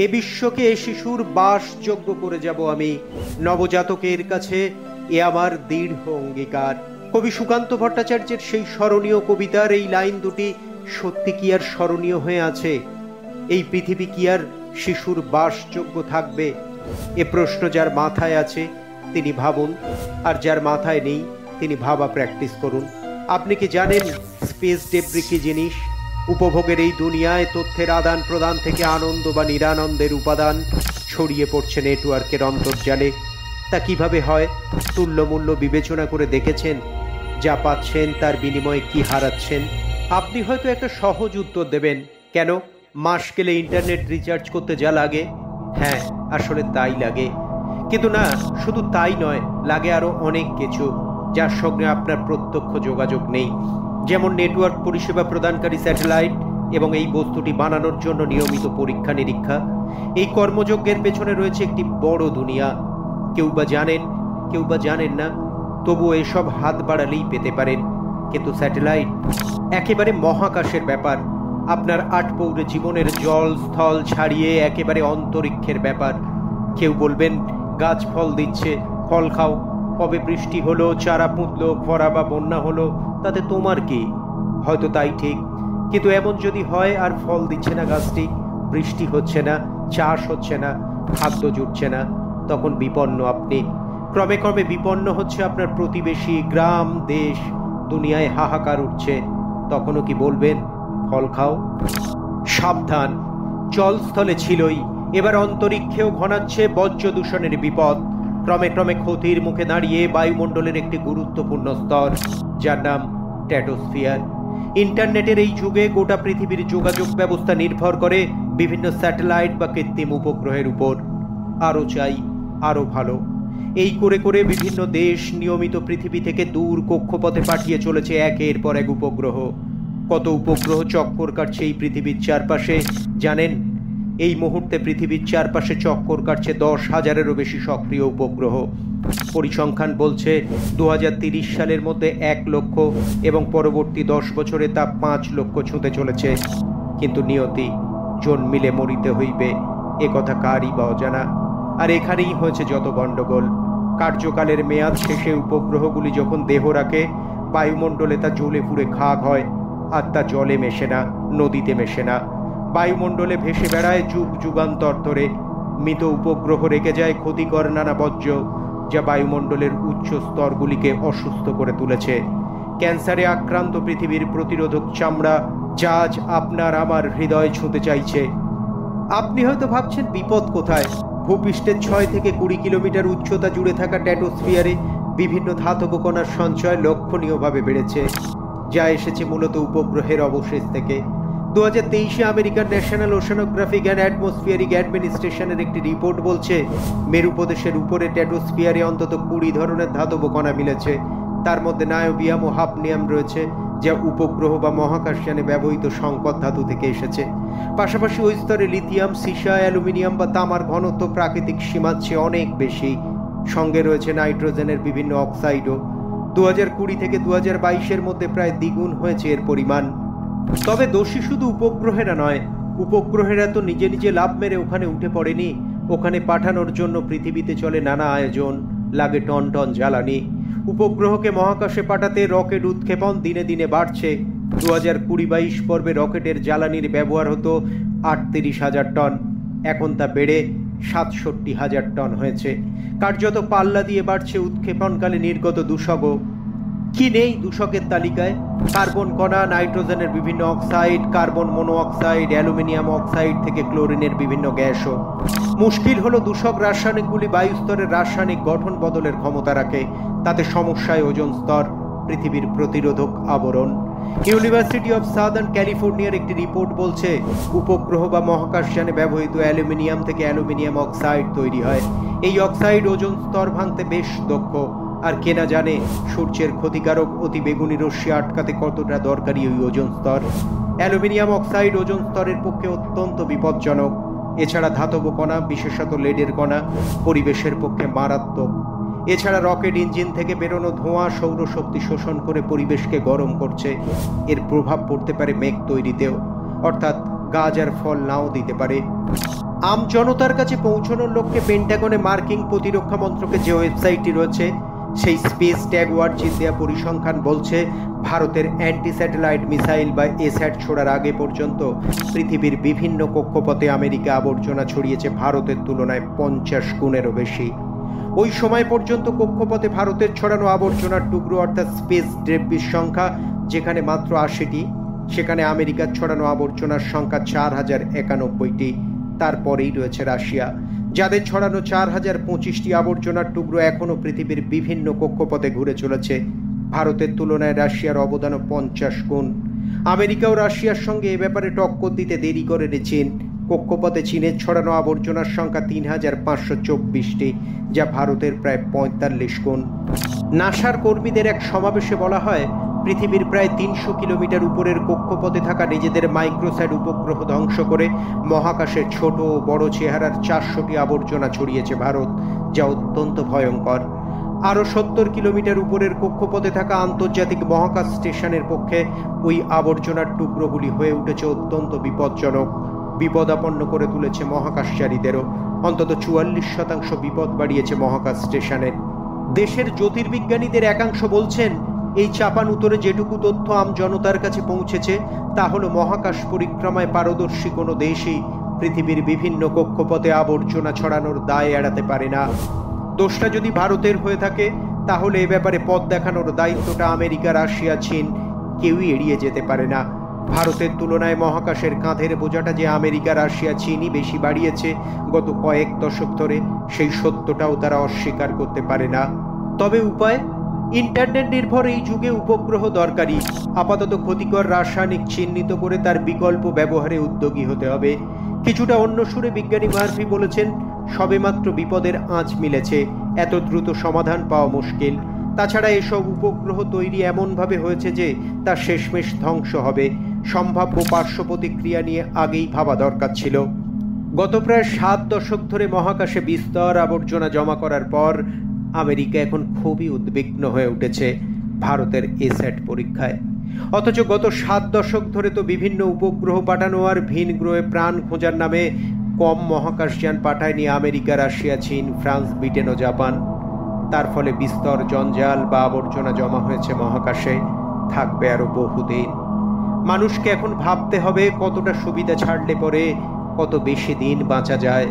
এ বিশ্বকে এ শিশুর বাসযোগ্য করে যাব আমি, নবজাতকের কাছে এ আমার দৃঢ় অঙ্গীকার। কবি সুকান্ত ভট্টাচার্যের সেই স্মরণীয় কবিতার এই লাইন দুটি সত্যি কি আর স্মরণীয় হয়ে আছে? এই পৃথিবী কি আর শিশুর বাসযোগ্য থাকবে? এ প্রশ্ন যার মাথায় আছে তিনি ভাবুন, আর যার মাথায় নেই তিনি ভাবা প্র্যাকটিস করুন। আপনি কি জানেন স্পেস ডেব্রি কি জিনিস? উপভোগের এই দুনিয়ায় তথ্যের আদান প্রদান থেকে আনন্দ বা নিরানন্দের উপাদান ছড়িয়ে পড়ছে নেটওয়ার্কের অন্তর্জালে। তা কিভাবে হয় তুল্যমূল্য বিবেচনা করে দেখেছেন? যা পাচ্ছেন তার বিনিময়ে কি হারাচ্ছেন? আপনি হয়তো একটা সহজ উত্তর দেবেন, কেন, মাস গেলে ইন্টারনেট রিচার্জ করতে যা লাগে। হ্যাঁ, আসলে তাই লাগে, কিন্তু না, শুধু তাই নয়, লাগে আরো অনেক কিছু যার সঙ্গে আপনার প্রত্যক্ষ যোগাযোগ নেই। যেমন নেটওয়ার্ক পরিষেবা প্রদানকারী স্যাটেলাইট এবং এই বস্তুটি বানানোর জন্য নিয়মিত পরীক্ষা নিরীক্ষা। এই কর্মযজ্ঞের পেছনে রয়েছে একটি বড় দুনিয়া। কেউ বা জানেন, কেউ বা জানেন না, তবুও এসব হাত বাড়ালেই পেতে পারেন। কিন্তু স্যাটেলাইট একেবারে মহাকাশের ব্যাপার, আপনার আটপৌরে জীবনের জল স্থল ছাড়িয়ে একেবারে অন্তরিক্ষের ব্যাপার। কেউ বলবেন গাছ ফল দিচ্ছে, ফল খাও। কবে বৃষ্টি হলো, চারা পুঁতলো, খরা বা বন্যা হলো, তাতে তোমার কি? হয়তো তাই ঠিক, কিন্তু এমন যদি হয় আর ফল দিচ্ছে না গাছটি, বৃষ্টি হচ্ছে না, চাষ হচ্ছে না, খাদ্য জুটছে না, তখন বিপন্ন আপনি। ক্রমে ক্রমে বিপন্ন হচ্ছে আপনার প্রতিবেশী, গ্রাম, দেশ, দুনিয়ায় হাহাকার উঠছে। তখনও কি বলবেন ফল খাও? সাবধান, জলস্থলে ছিলই, এবার অন্তরিক্ষেও ঘনাচ্ছে বর্জ্য দূষণের বিপদ। ক্রমে ক্রমে ক্ষতির মুখে দাঁড়িয়ে বায়ুমণ্ডলের একটি গুরুত্বপূর্ণ স্তর, যার নাম স্ট্র্যাটোস্ফিয়ার। ইন্টারনেটের এই যুগে গোটা পৃথিবীর যোগাযোগ ব্যবস্থা নির্ভর করে বিভিন্ন স্যাটেলাইট বা কৃত্রিম উপগ্রহের উপর। আরও চাই, আরও ভালো, এই করে করে বিভিন্ন দেশ নিয়মিত পৃথিবী থেকে দূর কক্ষপথে পাঠিয়ে চলেছে একের পর এক উপগ্রহ। কত উপগ্রহ চক্কর কাটছে এই পৃথিবীর চারপাশে জানেন? এই মুহূর্তে পৃথিবীর চারপাশে চক্কর কাটছে 10,000-এরও বেশি সক্রিয় উপগ্রহ। পরিসংখ্যান বলছে 2030 সালের মধ্যে 1 লক্ষ এবং পরবর্তী 10 বছরে তা 5 লক্ষ ছুঁতে চলেছে। কিন্তু নিয়তি, জন্মিলে মরিতে হইবে, এ কথা কারই বা অজানা। আর এখানেই হয়েছে যত গণ্ডগোল। কার্যকালের মেয়াদ শেষে উপগ্রহগুলি যখন দেহ রাখে, বায়ুমণ্ডলে তা জ্বলে পুড়ে খাক হয়, আর তা জলে মেশে না, নদীতে মেশে না, বায়ুমণ্ডলে ভেসে বেড়ায় যুগ যুগান্তর ধরে। মৃত উপগ্রহ রেখে যায় ক্ষতিকর নানা বর্জ্য, যা বায়ুমণ্ডলের উচ্চ স্তরগুলিকে অসুস্থ করে তুলেছে। ক্যান্সারে আক্রান্ত পৃথিবীর প্রতিরোধক চামড়া, যা আজ আপনার আমার হৃদয় ছুঁতে চাইছে। আপনি হয়তো ভাবছেন বিপদ কোথায়? ভূপৃষ্ঠের 6 থেকে 20 কিলোমিটার উচ্চতা জুড়ে থাকা স্ট্র্যাটোস্ফিয়ারে বিভিন্ন ধাতব কণার সঞ্চয় লক্ষণীয়ভাবে বেড়েছে, যা এসেছে মূলত উপগ্রহের অবশেষ থেকে। 2023-এ আমেরিকার ন্যাশনাল ওশানোগ্রাফিক অ্যান্ড অ্যাটমসফিয়ারিক অ্যাডমিনিস্ট্রেশনের একটি রিপোর্ট বলছে মেরু প্রদেশের উপরে স্ট্র্যাটোস্ফিয়ারে অন্তত 20 ধরনের ধাতব কণা মিলেছে। তার মধ্যে নায়োবিয়াম ও হাফনিয়াম রয়েছে, যা উপগ্রহ বা মহাকাশযানে ব্যবহৃত সংকর ধাতু থেকে এসেছে। পাশাপাশি ওই স্তরে লিথিয়াম, সীসা, অ্যালুমিনিয়াম বা তামার ঘনত্ব প্রাকৃতিক সীমার চেয়ে অনেক বেশি। সঙ্গে রয়েছে নাইট্রোজেনের বিভিন্ন অক্সাইডও। 2020 থেকে 2022-এর মধ্যে প্রায় দ্বিগুণ হয়েছে এর পরিমাণ। তবে দোষী শুধু উপগ্রহেরা নয়, উপগ্রহেরা তো নিজে নিজে লাভ মেরে ওখানে উঠে পড়েনি। ওখানে পাঠানোর জন্য পৃথিবীতে চলে নানা আয়োজন, লাগে টন টন জ্বালানি। উপগ্রহকে মহাকাশে পাঠাতে রকেট উৎক্ষেপণ দিনে দিনে বাড়ছে। 2020-22 পর্বে রকেটের জ্বালানির ব্যবহার হতো 38,000 টন, এখন তা বেড়ে 67,000 টন হয়েছে। কার্যত পাল্লা দিয়ে বাড়ছে উৎক্ষেপণকালে নির্গত দূষকও। কি নেই দূষকের তালিকায়? কার্বন কণা, নাইট্রোজেনের বিভিন্ন oxide, carbon monoxide, aluminium oxide থেকে ক্লোরিনের বিভিন্ন গ্যাসও। মুশকিল হলো দূষক রাসায়নিকগুলি বায়ুস্তরের রাসায়নিক গঠন বদলের ক্ষমতা রাখে। তাতে সমস্যায় ওজোন স্তর, পৃথিবীর প্রতিরোধক আবরণ। ইউনিভার্সিটি অফ সাদার্ন ক্যালিফোর্নিয়ার একটি রিপোর্ট বলছে উপগ্রহ বা মহাকাশযানে ব্যবহৃত অ্যালুমিনিয়াম থেকে অ্যালুমিনিয়াম অক্সাইড তৈরি হয়। এই অক্সাইড ওজোন স্তর ভাঙতে বেশ দক্ষ। আর কে না জানে সূর্যের ক্ষতিকারক অতি বেগুনি রশ্মি আটকাতে কতটা দরকারি ওই ওজোন স্তর। অ্যালুমিনিয়াম অক্সাইড ওজোন স্তরের পক্ষে অত্যন্ত বিপজ্জনক। এছাড়া ধাতব কণা, বিশেষত লেডের কণা, পরিবেশের পক্ষে মারাত্মক। এছাড়া রকেট ইঞ্জিন থেকে বেরোনো ধোঁয়া সৌরশক্তি শোষণ করে পরিবেশকে গরম করছে। এর প্রভাব পড়তে পারে মেঘ তৈরিতেও, অর্থাৎ গাছ আর ফল নাও দিতে পারে। আম জনতার কাছে পৌঁছানোর লক্ষ্যে পেন্টাগনে মার্কিন প্রতিরক্ষা মন্ত্রকের যে ওয়েবসাইটটি রয়েছে, সেই স্পেস ট্যাগ ওয়ার্ডচির দেওয়া পরিসংখ্যান বলছে ভারতের অ্যান্টি স্যাটেলাইট মিসাইল বা এস্যাট ছোড়ার আগে পর্যন্ত পৃথিবীর বিভিন্ন কক্ষপথে আমেরিকা আবর্জনা ছড়িয়েছে ভারতের তুলনায় 50 গুণেরও বেশি। ওই সময় পর্যন্ত কক্ষপথে ভারতের ছড়ানো আবর্জনার টুকরো অর্থাৎ স্পেস ডেব্রিস সংখ্যা যেখানে মাত্র 80টি, সেখানে আমেরিকার ছড়ানো আবর্জনার সংখ্যা 4091টি। তারপরেই রয়েছে রাশিয়া, যাদের ছড়ানো 4025টি আবর্জনার টুকরো এখনও পৃথিবীর বিভিন্ন কক্ষপথে ঘুরে চলেছে। ভারতের তুলনায় রাশিয়ার অবদানও 50 গুণ। আমেরিকা ও রাশিয়ার সঙ্গে এ ব্যাপারে টক্কর দিতে দেরি করেনি চীন। কক্ষপথে চীনের ছড়ানো আবর্জনার সংখ্যা 3524টি, যা ভারতের প্রায় 45 গুণ। নাসার কর্মীদের এক সমাবেশে বলা হয়, পৃথিবীর প্রায় 300 কিলোমিটার উপরের কক্ষপথে থাকা নিজেদের মাইক্রোস্যাট উপগ্রহ ধ্বংস করে মহাকাশে ছোট ও বড় চেহারার 400টি আবর্জনা ছড়িয়েছে ভারত, যা অত্যন্ত ভয়ঙ্কর। আরও 70 কিলোমিটার উপরের কক্ষপথে থাকা আন্তর্জাতিক মহাকাশ স্টেশনের পক্ষে ওই আবর্জনার টুকরোগুলি হয়ে উঠেছে অত্যন্ত বিপজ্জনক। বিপদাপন্ন করে তুলেছে মহাকাশচারীদেরও। অন্তত 44% বিপদ বাড়িয়েছে মহাকাশ স্টেশনের। দেশের জ্যোতির্বিজ্ঞানীদের একাংশ বলছেন, এই চাপান উত্তরে যেটুকু তথ্য আম জনতার কাছে পৌঁছেছে তা হলো মহাকাশ পরিক্রমায় পারদর্শী কোনো দেশই পৃথিবীর বিভিন্ন কক্ষপথে আবর্জনা ছড়ানোর দায় এড়াতে পারে না। দোষটা যদি ভারতের হয়ে থাকে, তাহলে এ ব্যাপারে পথ দেখানোর দায়িত্বটা আমেরিকা, রাশিয়া, চীন কেউই এড়িয়ে যেতে পারে না। ভারতের তুলনায় মহাকাশের কাঁধের বোঝাটা যে আমেরিকা, রাশিয়া, চীনই বেশি বাড়িয়েছে গত কয়েক দশক ধরে, সেই সত্যটাও তারা অস্বীকার করতে পারে না। তবে উপায়? ইন্টারনেট নির্ভর এই যুগে উপগ্রহ দরকারি। আপাতত ক্ষতিকর রাসায়নিক চিহ্নিত করে তার বিকল্প ব্যবহারে উদ্যোগী হতে হবে। কিছুটা অন্য সুরে বিজ্ঞানী মার্ফি বলেছেন, সবেমাত্র বিপদের আঁচ মিলেছে, এত দ্রুত সমাধান পাওয়া মুশকিল। তাছাড়া এসব উপগ্রহ তৈরি এমনভাবে হয়েছে যে তা শেষমেশ ধ্বংস হবে। সম্ভাব্য পার্শ্ব প্রতিক্রিয়া নিয়ে আগেই ভাবা দরকার ছিল। গত প্রায় 7 দশক ধরে মহাকাশে বিস্তর আবর্জনা জমা করার পর আমেরিকা এখন খুবই উদ্বিগ্ন হয়ে উঠেছে ভারতের এস্যাট পরীক্ষায়। অথচ গত 7 দশক ধরে তো বিভিন্ন উপগ্রহ পাঠানো আর ভিন গ্রহে প্রাণ খোঁজার নামে কম মহাকাশযান পাঠায়নি আমেরিকা, রাশিয়া, চীন, ফ্রান্স, ব্রিটেন ও জাপান। তার ফলে বিস্তর জঞ্জাল বা আবর্জনা জমা হয়েছে মহাকাশে, থাকবে আরো বহুদিন। মানুষকে এখন ভাবতে হবে কতটা সুবিধা ছাড়লে পরে কত বেশি দিন বাঁচা যায়।